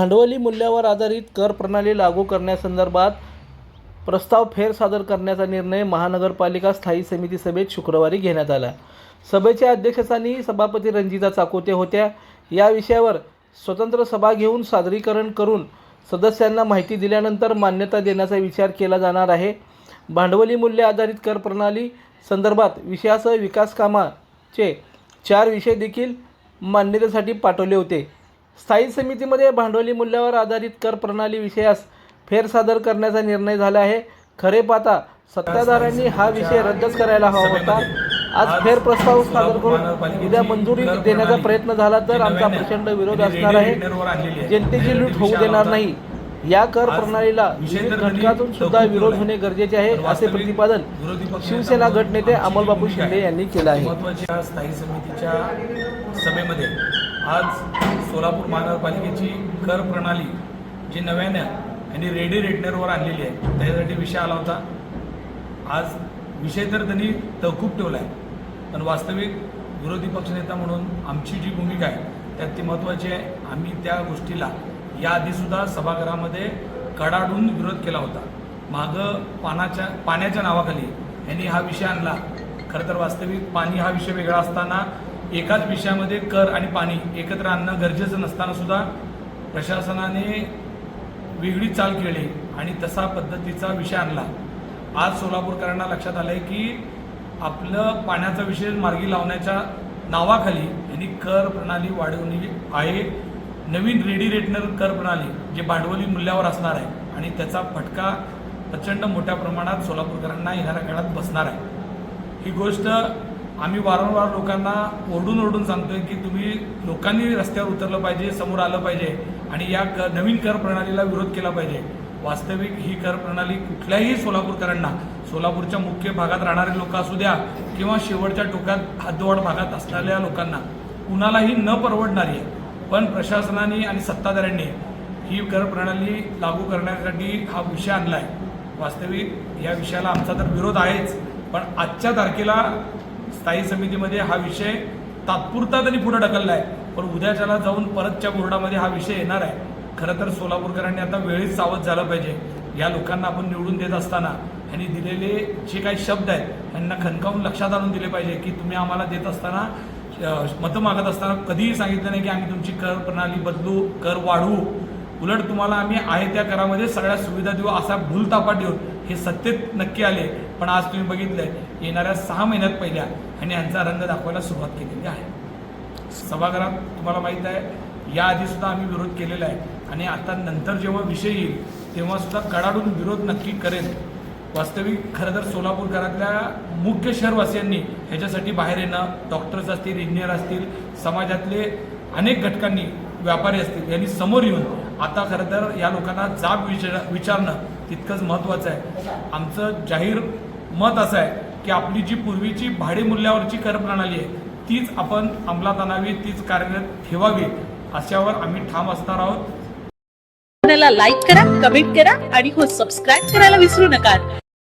भांडवली मूल्यावर आधारित कर प्रणाली लागू करण्यासंदर्भात प्रस्ताव फेर सादर करण्याचा निर्णय महानगरपालिका स्थायी समिती सभेत शुक्रवारी घेण्यात आला। सभेच्या अध्यक्षस्थानी सभापती रंजिता चाकोते होत्या। या विषयावर स्वतंत्र सभा घेऊन सादरीकरण करून सदस्यांना माहिती दिल्यानंतर मान्यता देण्याचा विचार केला जाणार आहे। भांडवली मूल्य आधारित कर प्रणाली संदर्भात विषयासह विकास कामाचे 4 विषय देखील मान्यतेसाठी पाठवले होते। स्थायी समितीमध्ये भांडवली मूल्यावर आधारित कर प्रणाली विषयास फेर सादर करण्याचा निर्णय झाला आहे। खरे पाहता सत्ताधाऱ्यांनी हा विषय रद्दच करायला हवा होता। आज फेर प्रस्ताव सादर करून उद्या मंजुरी देण्याचा प्रयत्न झाला तर आमचा प्रचंड विरोध असणार आहे। जनतेची लूट होऊ देणार नाही। या कर प्रणालीला विविध घटकातून सुद्धा विरोध होणे गरजेचे आहे, असे प्रतिपादन शिवसेना गटनेते अमोलबापू शिंदे यांनी केले आहे। महत्त्वाच्या स्थायी समितीच्या सभेमध्ये आज सोलापूर महानगरपालिकेची कर प्रणाली जी नव्याने आणि रेडी रेटनरवर आणलेली आहे त्यासाठी विषय आला होता। आज विषय तर त्यांनी तहकूब ठेवला आहे, पण वास्तविक विरोधी पक्षनेता म्हणून आमची जी भूमिका आहे त्यात ती महत्त्वाची आहे। आम्ही त्या गोष्टीला याआधीसुद्धा सभागृहामध्ये कडाडून विरोध केला होता। मागं पाण्याच्या नावाखाली यांनी हा विषय आणला। खरं तर वास्तविक पाणी हा विषय वेगळा असताना एकाच विषयामध्ये कर आणि पाणी एकत्र आणणं गरजेचं नसताना सुद्धा प्रशासनाने वेगळी चाल केली आणि तसा पद्धतीचा विषय आणला। आज सोलापूरकरांना लक्षात आलं आहे की आपलं पाण्याचा विषय मार्गी लावण्याच्या नावाखाली यांनी कर प्रणाली वाढवली आहे। नवीन रेडी रेटनर कर प्रणाली जे भांडवली मूल्यावर असणार आहे आणि त्याचा फटका प्रचंड मोठ्या प्रमाणात सोलापूरकरांना येणाऱ्या काळात बसणार आहे। ही गोष्ट आम्ही वारंवार लोकांना ओरडून सांगतोय की तुम्ही लोकांनी रस्त्यावर उतरलं पाहिजे, समोर आलं पाहिजे आणि या नवीन कर प्रणालीला विरोध केला पाहिजे। वास्तविक ही कर प्रणाली कुठल्याही सोलापूरकरांना, सोलापूरच्या मुख्य भागात राहणारे लोक असू द्या किंवा शेवटच्या टोकात हद्दवाढ भागात असणाऱ्या लोकांना कुणालाही न परवडणारी आहे। पण प्रशासनाने आणि सत्ताधाऱ्यांनी ही कर प्रणाली लागू करण्यासाठी हा विषय आणला आहे। वास्तविक या विषयाला आमचा तर विरोध आहेच, पण आजच्या तारखेला स्थायी समितीमध्ये हा विषय तात्पुरता तरी पुढे ढकलला आहे, पण उद्याच्याला जाऊन परतच्या बोर्डामध्ये हा विषय येणार आहे। खरं तर सोलापूरकरांनी आता वेळीच सावध झालं पाहिजे। या लोकांना आपण निवडून देत असताना यांनी दिलेले जे काही शब्द आहेत त्यांना खणकावून लक्षात आणून दिले पाहिजे की तुम्ही आम्हाला देत असताना, मतं मागत असताना कधीही सांगितलं नाही की आम्ही तुमची कर प्रणाली बदलू, कर वाढवू। उलट तुम्हाला आम्ही आहे त्या करामध्ये सगळ्या सुविधा देऊ असा भूलतापा देऊन हे सत्तेत नक्की आले। पण आज तुम्ही बघितलंय येणाऱ्या 6 महिन्यात पहिल्या आणि यांचा रंग दाखवायला सुरुवात केलेली आहे। सभागृहात तुम्हाला माहीत आहे याआधी सुद्धा आम्ही विरोध केलेला आहे आणि आता नंतर जेव्हा विषय येईल तेव्हा सुद्धा कडाडून विरोध नक्की करेल। वास्तविक खरं तर सोलापूरकरातल्या मुख्य शहरवासियांनी ह्याच्यासाठी बाहेर येणं, डॉक्टर्स असतील, इंजिनियर असतील, समाजातले अनेक घटकांनी, व्यापारी असतील, यांनी समोर येऊन आता खरं तर या लोकांना जाब विचारणं तितकंच महत्त्वाचं आहे। आमचं जाहीर मत असं आहे की आपली जी पूर्वीची भाडे मूल्यावरची कर प्रणाली आहे तीच आपण अंमलात आणावी, तीच कार्यरत ठेवावी, अशावर आम्ही ठाम असणार आहोत। लाईक करा, कमेंट करा आणि सबस्क्राईब करायला विसरू नका।